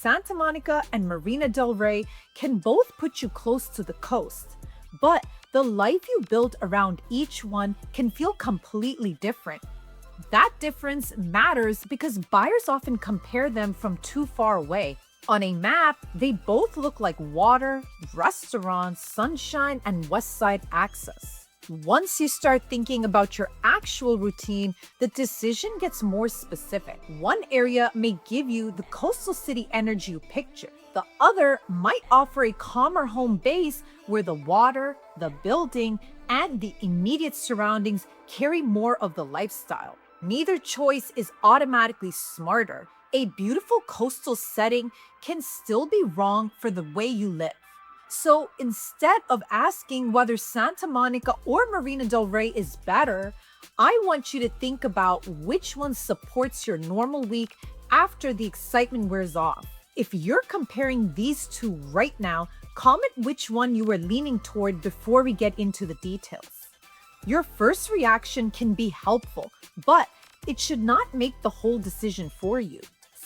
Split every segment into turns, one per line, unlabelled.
Santa Monica and Marina del Rey can both put you close to the coast, but the life you build around each one can feel completely different. That difference matters because buyers often compare them from too far away. On a map, they both look like water, restaurants, sunshine, and Westside access. Once you start thinking about your actual routine, the decision gets more specific. One area may give you the coastal city energy you picture. The other might offer a calmer home base where the water, the building, and the immediate surroundings carry more of the lifestyle. Neither choice is automatically smarter. A beautiful coastal setting can still be wrong for the way you live. So instead of asking whether Santa Monica or Marina del Rey is better, I want you to think about which one supports your normal week after the excitement wears off. If you're comparing these two right now, comment which one you are leaning toward before we get into the details. Your first reaction can be helpful, but it should not make the whole decision for you.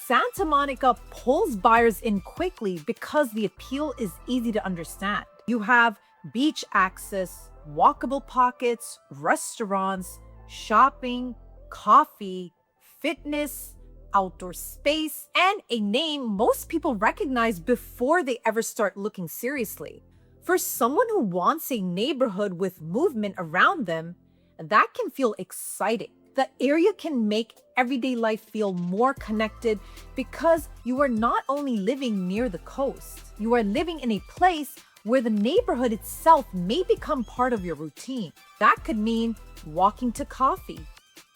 Santa Monica pulls buyers in quickly because the appeal is easy to understand. You have beach access, walkable pockets, restaurants, shopping, coffee, fitness, outdoor space, and a name most people recognize before they ever start looking seriously. For someone who wants a neighborhood with movement around them, that can feel exciting. The area can make everyday life feel more connected because you are not only living near the coast, you are living in a place where the neighborhood itself may become part of your routine. That could mean walking to coffee,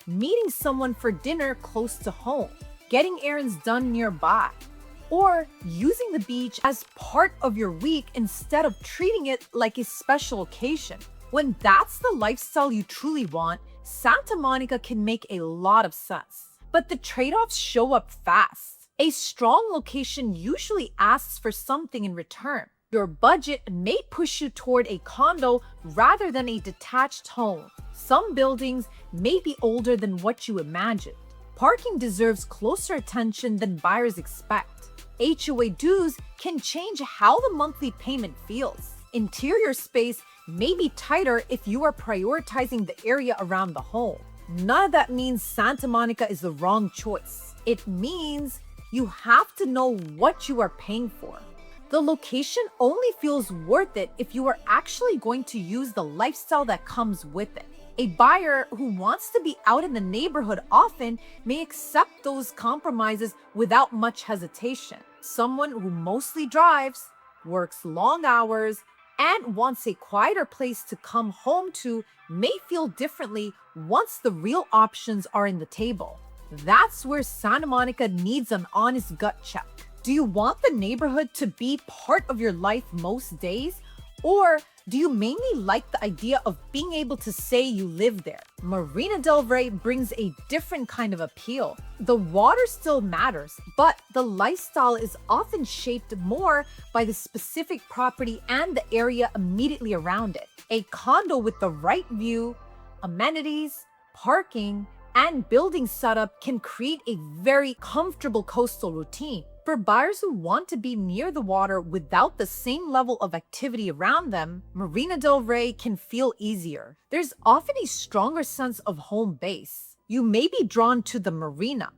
meeting someone for dinner close to home, getting errands done nearby, or using the beach as part of your week instead of treating it like a special occasion. When that's the lifestyle you truly want, Santa Monica can make a lot of sense. But the trade-offs show up fast. A strong location usually asks for something in return. Your budget may push you toward a condo rather than a detached home. Some buildings may be older than what you imagined. Parking deserves closer attention than buyers expect. HOA dues can change how the monthly payment feels. Interior space may be tighter if you are prioritizing the area around the home. None of that means Santa Monica is the wrong choice. It means you have to know what you are paying for. The location only feels worth it if you are actually going to use the lifestyle that comes with it. A buyer who wants to be out in the neighborhood often may accept those compromises without much hesitation. Someone who mostly drives, works long hours, and wants a quieter place to come home to may feel differently once the real options are in the table. That's where Santa Monica needs an honest gut check. Do you want the neighborhood to be part of your life most days? Or do you mainly like the idea of being able to say you live there? Marina del Rey brings a different kind of appeal. The water still matters, but the lifestyle is often shaped more by the specific property and the area immediately around it. A condo with the right view, amenities, parking, and building setup can create a very comfortable coastal routine. For buyers who want to be near the water without the same level of activity around them, Marina del Rey can feel easier. There's often a stronger sense of home base. You may be drawn to the marina,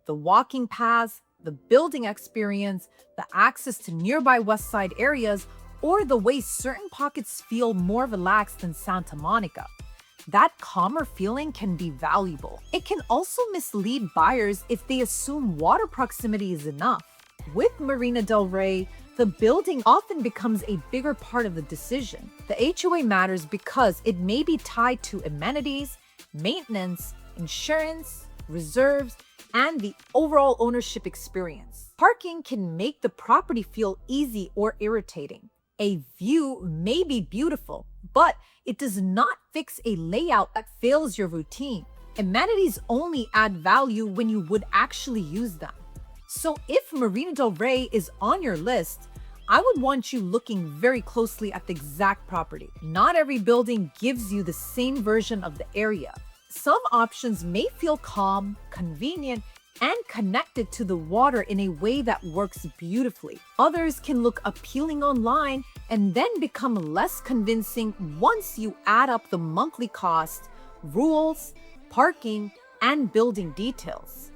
the walking paths, the building experience, the access to nearby Westside areas, or the way certain pockets feel more relaxed than Santa Monica. That calmer feeling can be valuable. It can also mislead buyers if they assume water proximity is enough. With Marina del Rey, the building often becomes a bigger part of the decision. The HOA matters because it may be tied to amenities, maintenance, insurance, reserves, and the overall ownership experience. Parking can make the property feel easy or irritating. A view may be beautiful, but it does not fix a layout that fails your routine. Amenities only add value when you would actually use them. So if Marina del Rey is on your list, I would want you looking very closely at the exact property. Not every building gives you the same version of the area. Some options may feel calm, convenient, and connected to the water in a way that works beautifully. Others can look appealing online and then become less convincing once you add up the monthly cost, rules, parking, and building details.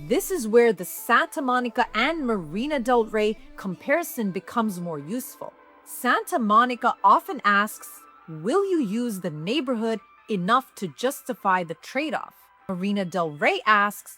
This is where the Santa Monica and Marina del Rey comparison becomes more useful. Santa Monica often asks, will you use the neighborhood enough to justify the trade-off? Marina del Rey asks,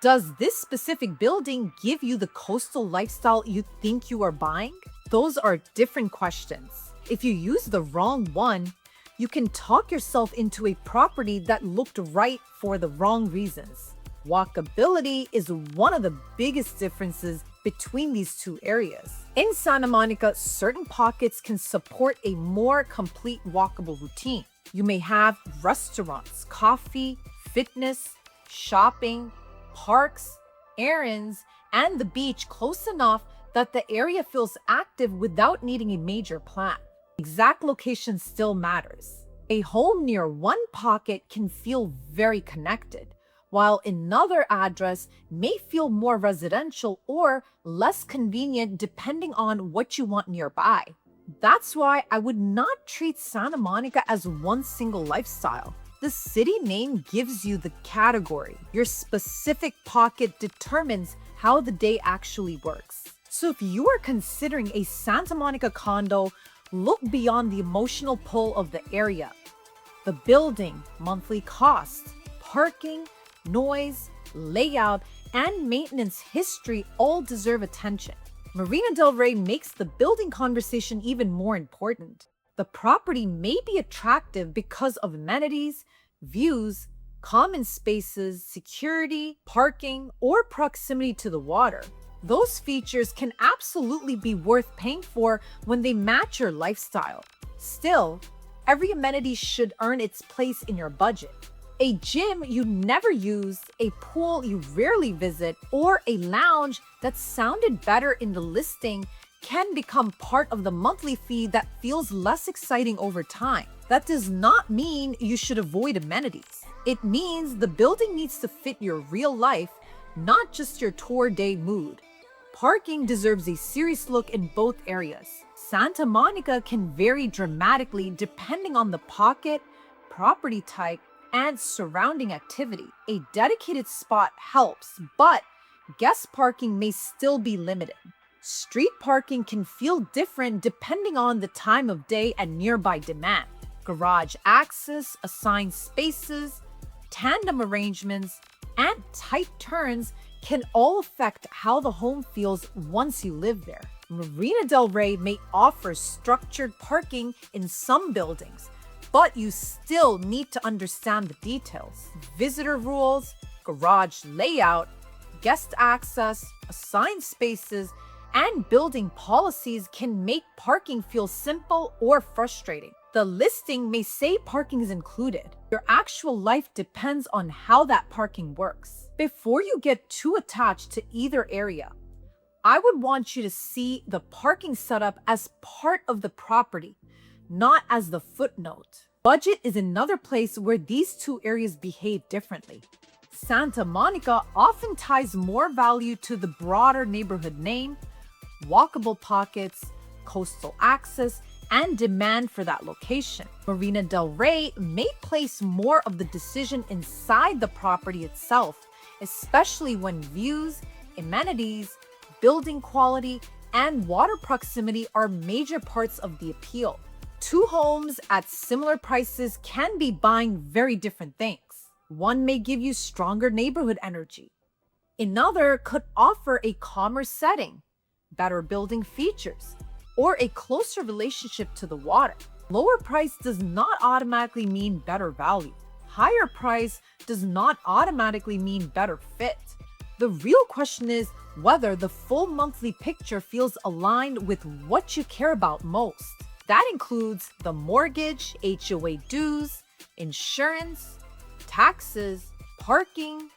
does this specific building give you the coastal lifestyle you think you are buying? Those are different questions. If you use the wrong one, you can talk yourself into a property that looked right for the wrong reasons. Walkability is one of the biggest differences between these two areas. In Santa Monica, certain pockets can support a more complete walkable routine. You may have restaurants, coffee, fitness, shopping, parks, errands, and the beach close enough that the area feels active without needing a major plan. Exact location still matters. A home near one pocket can feel very connected, while another address may feel more residential or less convenient depending on what you want nearby. That's why I would not treat Santa Monica as one single lifestyle. The city name gives you the category. Your specific pocket determines how the day actually works. So if you are considering a Santa Monica condo, look beyond the emotional pull of the area. The building, monthly cost, parking, noise, layout, and maintenance history all deserve attention. Marina del Rey makes the building conversation even more important. The property may be attractive because of amenities, views, common spaces, security, parking, or proximity to the water. Those features can absolutely be worth paying for when they match your lifestyle. Still, every amenity should earn its place in your budget. A gym you never use, a pool you rarely visit, or a lounge that sounded better in the listing can become part of the monthly fee that feels less exciting over time. That does not mean you should avoid amenities. It means the building needs to fit your real life, not just your tour day mood. Parking deserves a serious look in both areas. Santa Monica can vary dramatically depending on the pocket, property type, and surrounding activity. A dedicated spot helps, but guest parking may still be limited. Street parking can feel different depending on the time of day and nearby demand. Garage access, assigned spaces, tandem arrangements, and tight turns can all affect how the home feels once you live there. Marina del Rey may offer structured parking in some buildings, but you still need to understand the details. Visitor rules, garage layout, guest access, assigned spaces, and building policies can make parking feel simple or frustrating. The listing may say parking is included. Your actual life depends on how that parking works. Before you get too attached to either area, I would want you to see the parking setup as part of the property, not as the footnote. Budget is another place where these two areas behave differently. Santa Monica often ties more value to the broader neighborhood name, walkable pockets, coastal access, and demand for that location. Marina del Rey may place more of the decision inside the property itself, especially when views, amenities, building quality, and water proximity are major parts of the appeal. Two homes at similar prices can be buying very different things. One may give you stronger neighborhood energy. Another could offer a calmer setting, better building features, or a closer relationship to the water. Lower price does not automatically mean better value. Higher price does not automatically mean better fit. The real question is whether the full monthly picture feels aligned with what you care about most. That includes the mortgage, HOA dues, insurance, taxes, parking,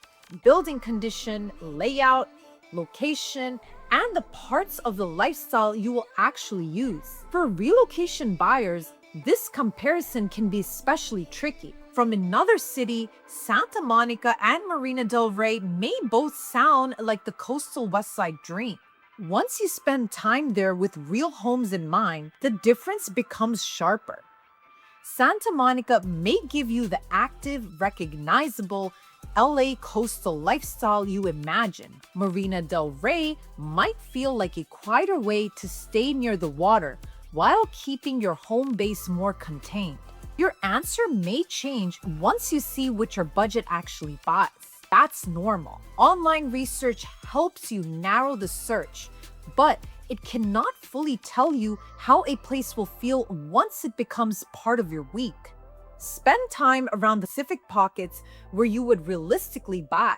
building condition, layout, location, and the parts of the lifestyle you will actually use. For relocation buyers, this comparison can be especially tricky. From another city, Santa Monica and Marina del Rey may both sound like the coastal West Side dream. Once you spend time there with real homes in mind, the difference becomes sharper. Santa Monica may give you the active, recognizable LA coastal lifestyle you imagine. Marina del Rey might feel like a quieter way to stay near the water while keeping your home base more contained. Your answer may change once you see what your budget actually buys. That's normal. Online research helps you narrow the search, but it cannot fully tell you how a place will feel once it becomes part of your week. Spend time around the specific pockets where you would realistically buy.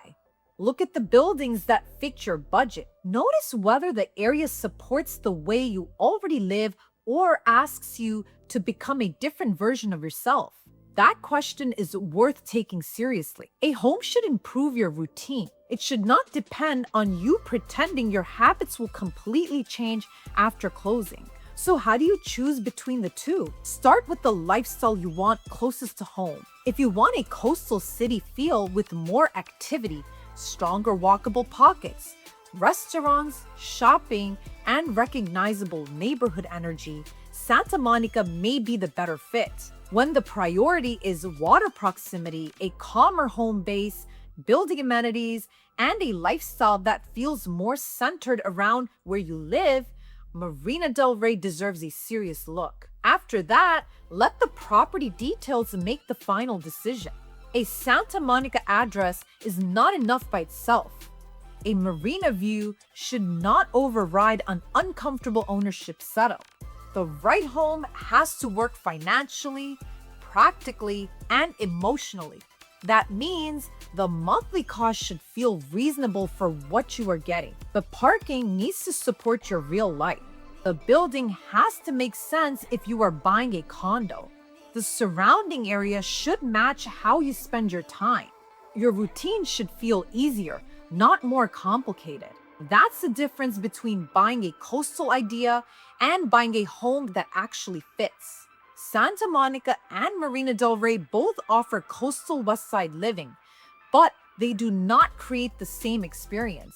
Look at the buildings that fit your budget. Notice whether the area supports the way you already live or asks you to become a different version of yourself. That question is worth taking seriously. A home should improve your routine. It should not depend on you pretending your habits will completely change after closing. So how do you choose between the two? Start with the lifestyle you want closest to home. If you want a coastal city feel with more activity, stronger walkable pockets, restaurants, shopping, and recognizable neighborhood energy, Santa Monica may be the better fit. When the priority is water proximity, a calmer home base, building amenities, and a lifestyle that feels more centered around where you live, Marina del Rey deserves a serious look. After that, let the property details make the final decision. A Santa Monica address is not enough by itself. A marina view should not override an uncomfortable ownership setup. The right home has to work financially, practically, and emotionally. That means the monthly cost should feel reasonable for what you are getting. The parking needs to support your real life. The building has to make sense if you are buying a condo. The surrounding area should match how you spend your time. Your routine should feel easier, not more complicated. That's the difference between buying a coastal idea and buying a home that actually fits. Santa Monica and Marina del Rey both offer coastal West Side living, but they do not create the same experience.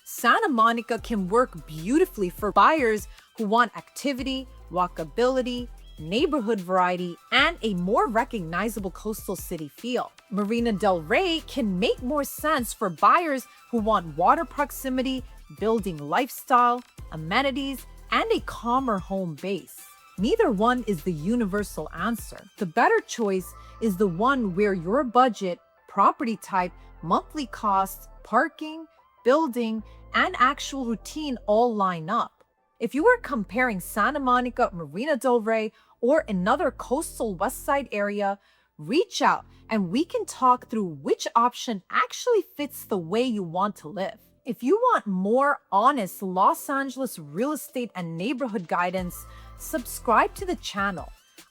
Santa Monica can work beautifully for buyers who want activity, walkability, neighborhood variety, and a more recognizable coastal city feel. Marina del Rey can make more sense for buyers who want water proximity, building lifestyle, amenities, and a calmer home base. Neither one is the universal answer. The better choice is the one where your budget, property type, monthly costs, parking, building, and actual routine all line up. If you are comparing Santa Monica, Marina del Rey, or another coastal West Side area, reach out and we can talk through which option actually fits the way you want to live. If you want more honest Los Angeles real estate and neighborhood guidance, subscribe to the channel.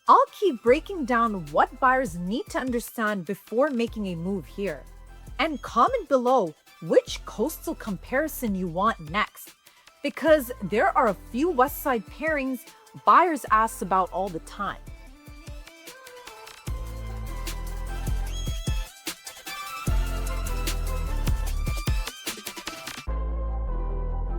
I'll keep breaking down what buyers need to understand before making a move here. And comment below which coastal comparison you want next, because there are a few West Side pairings buyers ask about all the time.